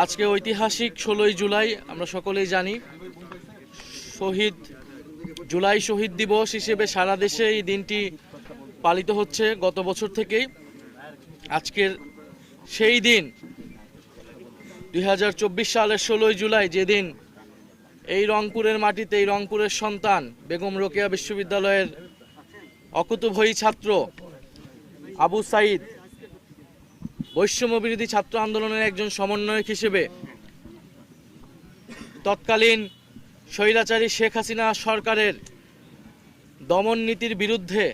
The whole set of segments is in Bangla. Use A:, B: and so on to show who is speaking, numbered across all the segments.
A: আজকে ঐতিহাসিক 16ই জুলাই আমরা সকলেই জানি জুলাই শহীদ দিবস হিসেবে সারা দেশে এই দিনটি পালিত হচ্ছে গত বছর থেকেই। আজকের সেই দিন 2024 সালের 16ই জুলাই, যেদিন এই রংপুরের মাটিতে এই রংপুরের সন্তান বেগম রোকেয়া বিশ্ববিদ্যালয়ের অকুতোভয়ী ছাত্র আবু সাঈদ বৈষম্য বিরোধী ছাত্র আন্দোলনের একজন সমন্বয়ক হিসেবে তৎকালীন স্বৈরাচারী শেখ হাসিনা সরকারের দমন নীতির বিরুদ্ধে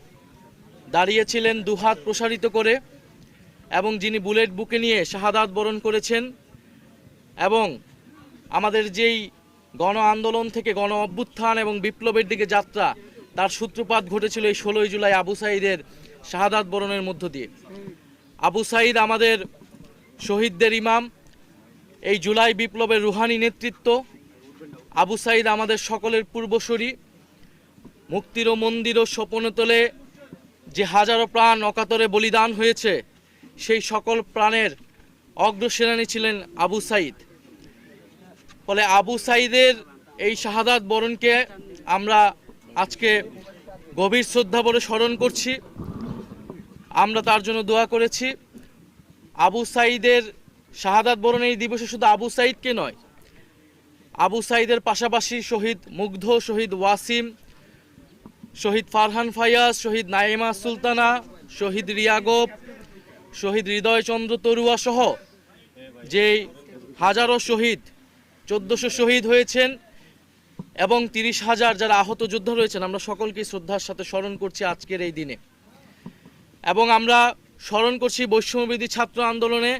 A: দাঁড়িয়েছিলেন দুহাত প্রসারিত করে, এবং যিনি বুলেট বুকে নিয়ে শাহাদাত বরণ করেছেন, এবং আমাদের যেই গণ আন্দোলন থেকে গণ অভ্যুত্থান এবং বিপ্লবের দিকে যাত্রা, তার সূত্রপাত ঘটেছিল এই 16ই জুলাই আবু সাঈদের শাহাদাত বরণের মধ্য দিয়ে। আবু সাঈদ আমাদের শহীদদের ইমাম, এই জুলাই বিপ্লবের রুহানি নেতৃত্ব। আবু সাঈদ আমাদের সকলের পূর্বসূরি। মুক্তির মন্দির ও স্বপ্নতলে যে হাজারো প্রাণ অকাতরে বলিদান হয়েছে, সেই সকল প্রাণের অগ্রসেনানী ছিলেন আবু সাঈদ। ফলে আবু সাঈদের এই শাহাদাত বরণকে আমরা আজকে গভীর শ্রদ্ধা ভরে স্মরণ করছি। আমরা তার জন্য দোয়া করেছি। আবু সাঈদের শাহাদাত বরণ এই দিবসে শুধু আবু সাঈদকে নয়, আবু সাঈদের পাশাপাশি শহীদ মুগ্ধ, শহীদ ওয়াসিম, শহীদ ফারহান ফায়াজ, শহীদ নাইমা সুলতানা, শহীদ রিয়াগব, শহীদ হৃদয়চন্দ্র তরুয়া সহ যে হাজারো শহীদ, 1400 শহীদ হয়েছেন, এবং 30,000 যারা আহত যোদ্ধা রয়েছেন, আমরা সকলকে শ্রদ্ধার সাথে স্মরণ করছি আজকের এই দিনে। এবং আমরা স্মরণ করছি বৈষম্যবিরোধী ছাত্র আন্দোলনে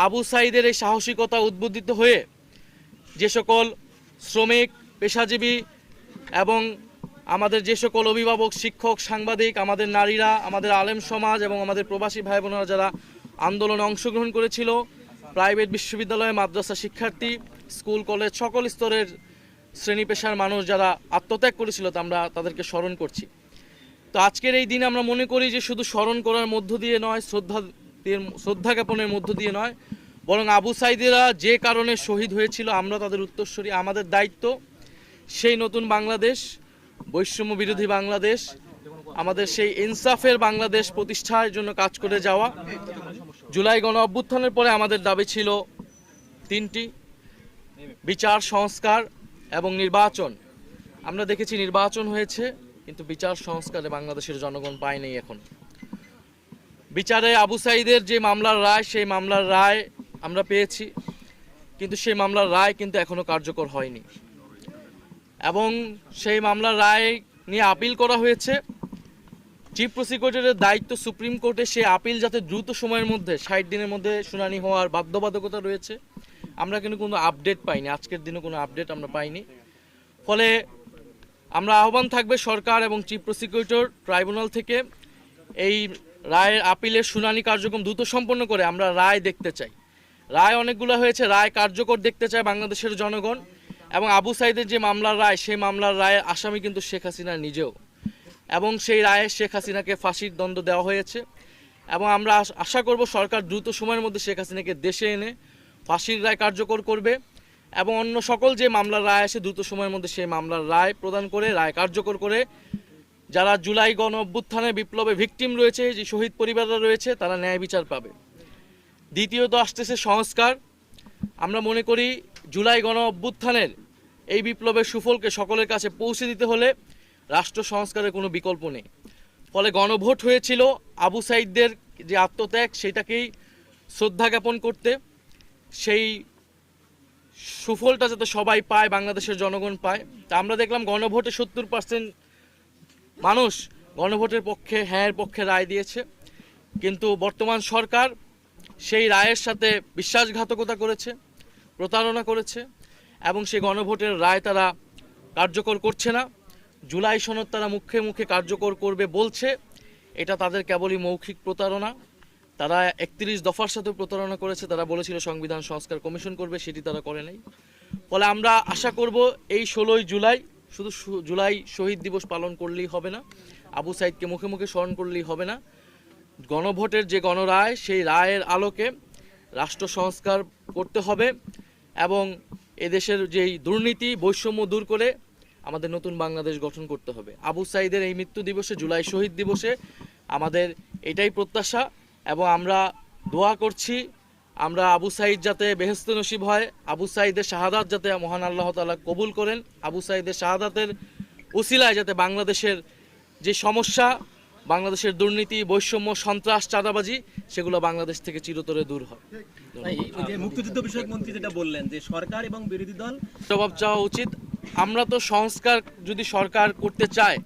A: আবু সাঈদের এই সাহসিকতা উদ্বুদ্ধিত হয়ে যে সকল শ্রমিক, পেশাজীবী এবং আমাদের যে সকল অভিভাবক, শিক্ষক, সাংবাদিক, আমাদের নারীরা, আমাদের আলেম সমাজ এবং আমাদের প্রবাসী ভাই বোনেরা যারা আন্দোলনে অংশগ্রহণ করেছিল, প্রাইভেট বিশ্ববিদ্যালয়, মাদ্রাসা শিক্ষার্থী, স্কুল কলেজ, সকল স্তরের শ্রেণী পেশার মানুষ যারা আত্মত্যাগ করেছিল, আমরা তাদেরকে স্মরণ করছি। তো আজকের এই দিনে আমরা মনে করি যে শুধু স্মরণ করার মধ্য দিয়ে নয়, শ্রদ্ধা জ্ঞাপনের মধ্য দিয়ে নয়, বরং আবু সাঈদেরা যে কারণে শহীদ হয়েছিল আমরা তাদের উত্তরসূরি। আমাদের দায়িত্ব সেই নতুন বাংলাদেশ, বৈষম্য বিরোধী বাংলাদেশ, আমাদের সেই ইনসাফের বাংলাদেশ প্রতিষ্ঠার জন্য কাজ করে যাওয়া। জুলাই গণ অভ্যুত্থানের পরে আমাদের দাবি ছিল 3টি: বিচার, সংস্কার এবং নির্বাচন। আমরা দেখেছি নির্বাচন হয়েছে, কিন্তু বিচার সংস্কারে বাংলাদেশের জনগণ পায়নি। এখন বিচারে আবু সাঈদের যে মামলার রায়, সেই মামলার রায় আমরা পেয়েছি, কিন্তু সেই মামলার রায় কিন্তু এখনো কার্যকর হয়নি, এবং সেই মামলার রায় নিয়ে আপিল করা হয়েছে। চিফ প্রসিকিউটরের দায়িত্ব সুপ্রিম কোর্টে সেই আপিল যাতে দ্রুত সময়ের মধ্যে 60 দিনের মধ্যে শুনানি হওয়ার বাধ্যবাধকতা রয়েছে। আমরা কিন্তু কোনো আপডেট পাইনি, আজকের দিনে কোনো আপডেট আমরা পাইনি। ফলে আমরা আহ্বান থাকবে সরকার এবং চিফ প্রসিকিউটর ট্রাইব্যুনাল থেকে এই রায়ের আপিলের শুনানি কার্যক্রম দ্রুত সম্পন্ন করে আমরা রায় দেখতে চাই। রায় অনেকগুলো হয়েছে, রায় কার্যকর দেখতে চায় বাংলাদেশের জনগণ। এবং আবু সাঈদের যে মামলার রায়, সেই মামলার রায়ের আসামি কিন্তু শেখ হাসিনা নিজেও, এবং সেই রায়ে শেখ হাসিনাকে ফাঁসির দণ্ড দেওয়া হয়েছে। এবং আমরা আশা করব সরকার দ্রুত সময়ের মধ্যে শেখ হাসিনাকে দেশে এনে ফাঁসির রায় কার্যকর করবে, এবং অন্য সকল যে মামলার রায় আসে দ্রুত সময়ের মধ্যে সেই মামলার রায় প্রদান করে, রায় কার্যকর করে যারা জুলাই গণ অভ্যুত্থানে বিপ্লবে ভিকটিম রয়েছে, যে শহীদ পরিবাররা রয়েছে, তারা ন্যায় বিচার পাবে। দ্বিতীয়ত আসতেছে সংস্কার। আমরা মনে করি জুলাই গণ অভ্যুত্থানের এই বিপ্লবের সুফলকে সকলের কাছে পৌঁছে দিতে হলে রাষ্ট্র সংস্কারের কোনো বিকল্প নেই। ফলে গণভোট হয়েছিল আবু সাঈদদের যে আত্মত্যাগ, সেটাকেই শ্রদ্ধা জ্ঞাপন করতে, সেই সুফলটা যাতে সবাই পায়, বাংলাদেশের জনগণ পায়। তা আমরা দেখলাম গণভোটে 70% মানুষ গণভোটের পক্ষে, হ্যাঁর পক্ষে রায় দিয়েছে, কিন্তু বর্তমান সরকার সেই রায়ের সাথে বিশ্বাসঘাতকতা করেছে, প্রতারণা করেছে, এবং সেই গণভোটের রায় তারা কার্যকর করছে না। জুলাই সনদ তারা মুখে মুখে কার্যকর করবে বলছে, এটা তাদের কেবলই মৌখিক প্রতারণা। তারা 31 দফার সাথে প্রতারণা করেছে। তারা বলেছিল সংবিধান সংস্কার কমিশন করবে, সেটি তারা করে নাই। ফলে আমরা আশা করব এই 16ই জুলাই শুধু জুলাই শহীদ দিবস পালন করলেই হবে না, আবু সাঈদকে মুখে মুখে স্মরণ করলেই হবে না। গণভোটের যে গণরায়, সেই রায়ের আলোকে রাষ্ট্র সংস্কার করতে হবে। এবং এদেশের যেই দুর্নীতি বৈষম্য দূর করে আমাদের নতুন বাংলাদেশ গঠন করতে হবে। আবু সাঈদের এই মৃত্যু দিবসে, জুলাই শহীদ দিবসে আমাদের এটাই প্রত্যাশা এবং আমরা দোয়া করছি আমরা আবু সাঈদ যাতে বেহেশত নসিব হয়, আবু সাঈদের শাহাদাত যাতে মহান আল্লাহ তাআলা কবুল করেন, আবু সাঈদের শাহাদাতের উসিলায় যাতে বাংলাদেশের যে সমস্যা, বাংলাদেশের দুর্নীতি বৈষম্য সন্ত্রাস চাঁদাবাজি সেগুলো বাংলাদেশ থেকে চিরতরে দূর হয়।
B: যে মুক্তিযুদ্ধ বিষয়ক মন্ত্রী যেটা বললেন যে সরকার এবং বিরোধী দল
A: জবাব চাওয়া উচিত। আমরা তো সংস্কার যদি সরকার করতে চায়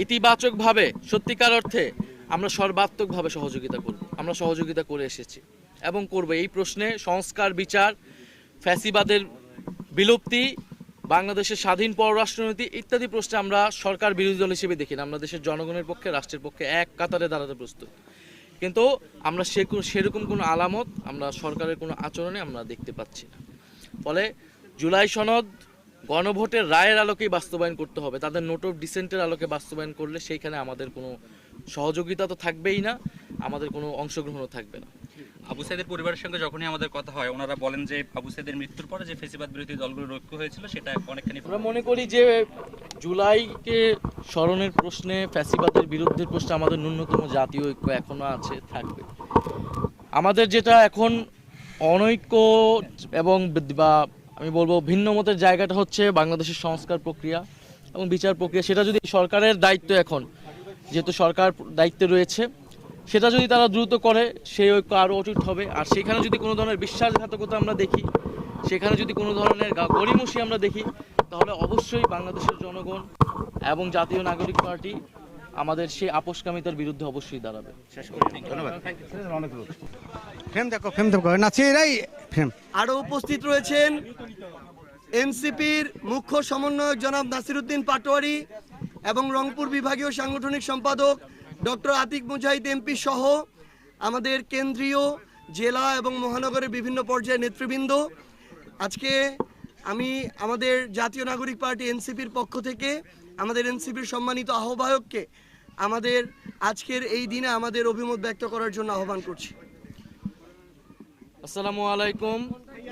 A: ইতিবাচকভাবে সত্যিকার অর্থে আমরা সর্বাত্মকভাবে সহযোগিতা করব। আমরা সহযোগিতা করে এসেছি এবং করব। এই প্রশ্নে সংস্কার, বিচার, ফ্যাসিবাদের বিলুপ্তি, বাংলাদেশের স্বাধীন পররাষ্ট্রনীতি ইত্যাদি প্রশ্নে আমরা সরকার বিরোধী দল হিসেবে দেখি না। আমরা দেশের জনগণের পক্ষে, রাষ্ট্রের পক্ষে এক কাতারে দাঁড়াতে প্রস্তুত। কিন্তু আমরা সেরকম কোনো আলামত আমরা সরকারের কোনো আচরণে আমরা দেখতে পাচ্ছি না। ফলে জুলাই সনদ গণভোটের রায়ের আলোকেই বাস্তবায়ন করতে হবে। তাদের নোট অফ ডিসেন্টের আলোকে বাস্তবায়ন করলে সেইখানে আমাদের কোনো সহযোগিতা তো থাকবেই না, আমাদের কোনো অংশগ্রহণও থাকবে না।
C: আবু সাঈদের পরিবারের সঙ্গে যখনই আমাদের কথা হয়, ওনারা বলেন যে আবু সাঈদের মৃত্যুর পরে যে ফ্যাসিবাদ বিরোধী দলগুলোর ঐক্য হয়েছিল সেটা অনেকখানি।
A: আমরা মনে করি যে জুলাইকে স্মরণের প্রশ্নে, ফ্যাসিবাদের বিরুদ্ধে প্রশ্নে আমাদের ন্যূনতম জাতীয় ঐক্য এখনো আছে, থাকবে। আমাদের যেটা এখন অনৈক্য এবং বা আমি বলবো ভিন্ন মতের জায়গাটা হচ্ছে বাংলাদেশের সংস্কার প্রক্রিয়া এবং বিচার প্রক্রিয়া। সেটা যদি সরকারের দায়িত্ব, এখন যেহেতু সরকার দায়িত্বে রয়েছে, সেটা যদি তারা দ্রুত করে সেই ঐক্য আরও অটুট হবে। আর সেখানে যদি কোনো ধরনের বিশ্বাসঘাতকতা আমরা দেখি, সেখানে যদি কোনো ধরনের গড়িমসি আমরা দেখি, তাহলে অবশ্যই বাংলাদেশের জনগণ এবং জাতীয় নাগরিক পার্টি আমাদের সেই আপোষকামিতার বিরুদ্ধে অবশ্যই দাঁড়াবে। শেষ করি, ধন্যবাদ।
D: আরও উপস্থিত রয়েছেন এনসিপির মুখ্য সমন্বয়ক জনাব নাসিরউদ্দিন পাটোয়ারি এবং রংপুর বিভাগীয় সাংগঠনিক সম্পাদক ডক্টর আতিক মুজাহিদ এমপি সহ আমাদের কেন্দ্রীয়, জেলা এবং মহানগরের বিভিন্ন পর্যায়ের নেতৃবৃন্দ। আজকে আমি আমাদের জাতীয় নাগরিক পার্টি এনসিপির পক্ষ থেকে আমাদের এনসিপির সম্মানিত আহ্বায়ককে আমাদের আজকের এই দিনে আমাদের অভিমত ব্যক্ত করার জন্য আহ্বান করছি।
A: আসসালামু আলাইকুম।